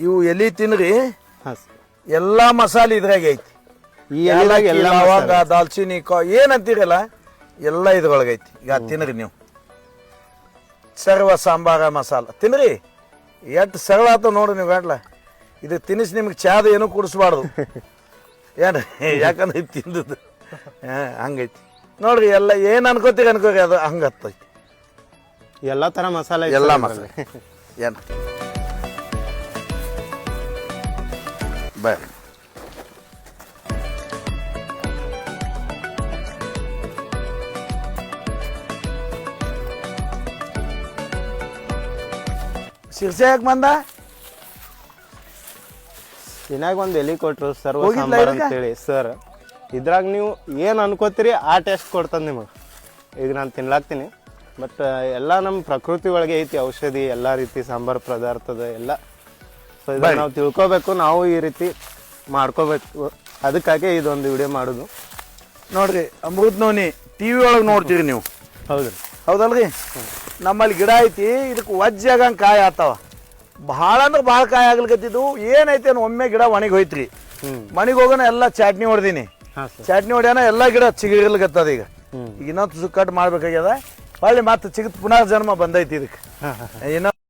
ಇವು ಎಲಿ ತಿನ್ರಿ, ಹಾಂ ಸರ್. ಎಲ್ಲಾ ಮಸಾಲೆ ಇದ್ರಾಗ ಐತಿ. ಈ ಎಲೆದಾಗ ಎಲ್ಲ ಲವಂಗ, ದಾಲ್ಚಿನ್ನಿ, ಏನಂತೀರಲ್ಲ ಎಲ್ಲ ಇದ್ರೊಳಗೆ ಐತಿ. ಈಗ ತಿನ್ರಿ ನೀವು. ಸರ್ವ ಸಾಂಬಾರ ಮಸಾಲ ತಿನ್ರಿ. ಎಷ್ಟು ಸರಳ ಆತ ನೋಡ್ರಿ ನೀವು ಗಂಟ್ಲ. ಇದು ತಿನ್ನಿಸಿ ನಿಮ್ಗೆ ಚಾದ ಏನೂ ಕುಡಿಸ್ಬಾರ್ದು ಏನ್ರಿ, ಯಾಕಂದ್ರೆ ಇದು ತಿಂದದ್ದು ಹಂಗೈತಿ ನೋಡ್ರಿ. ಎಲ್ಲ ಏನು ಅನ್ಕೋತೀರಿ ಅನ್ಕೋರಿ, ಅದು ಹಂಗತ್ತೈತಿ. ಎಲ್ಲ ಥರ ಮಸಾಲೆ ಎಲ್ಲ ಮಸಾಲೆ ಏನು ಬರ್ರಿ. ಶಿರ್ಸೆ ಯಾಕೆ ಬಂದ? ದಿನಾಗ ಒಂದು ಎಲೆ ಕೊಟ್ರು ಸರ್ವ ಸಾಂಬಾರ್ ಅಂತೇಳಿ. ಸರ್ ಇದ್ರಾಗ ನೀವು ಏನು ಅನ್ಕೋತೀರಿ ಆ ಟೇಸ್ಟ್ ಕೊಡ್ತದೆ ನಿಮಗೆ. ಈಗ ನಾನು ತಿನ್ಲಾಕ್ತೀನಿ, ಬಟ್ ಎಲ್ಲ ನಮ್ಮ ಪ್ರಕೃತಿ ಒಳಗೆ ಐತಿ ಔಷಧಿ, ಎಲ್ಲ ರೀತಿ ಸಾಂಬಾರು ಪದಾರ್ಥದ ಎಲ್ಲ. ಸೊ ಇದನ್ನ ನಾವು ತಿಳ್ಕೊಬೇಕು, ನಾವು ಈ ರೀತಿ ಮಾಡ್ಕೋಬೇಕು. ಅದಕ್ಕಾಗಿ ಇದೊಂದು ವಿಡಿಯೋ ಮಾಡೋದು. ನೋಡ್ರಿ, ಅಮೃತ್ ನೋನಿ ಟಿ ವಿ ಒಳಗೆ ನೋಡ್ತೀರಿ ನೀವು, ಹೌದ್ರಿ? ಹೌದಲ್ರಿ? ನಮ್ಮಲ್ಲಿ ಗಿಡ ಐತಿ, ಇದಕ್ಕೆ ವಜ್ಜಾಗಂಗೆ ಕಾಯಿ ಆತಾವ. ಭಾಳ ಅಂದ್ರೆ ಭಾಳ ಕಾಯಿ ಆಗ್ಲಿಕತ್ತಿದ್ದು. ಏನೈತಿ ಅನ್ ಒಮ್ಮೆ ಗಿಡ ಒಣಗಿ ಹೋಯ್ತ್ರಿ. ಮನೆಗೆ ಹೋಗೋಣ ಎಲ್ಲ ಚಾಟ್ನಿ ಹೊಡ್ದೀನಿ. ಚಾಟ್ನಿ ಹೊಡ್ಯಾನ ಎಲ್ಲ ಗಿಡ ಚಿಗಿರ್ಲಿಕತ್ತದ. ಈಗ ಇನ್ನೊಂದು ಕಟ್ ಮಾಡ್ಬೇಕಾಗ್ಯದ. ಹೊಳ್ಳಿ ಮತ್ತೆ ಚಿಗತ್ ಪುನಃ ಜನ್ಮ ಬಂದೈತಿ ಇದಕ್ಕೆ. ಇನ್ನೊಂದು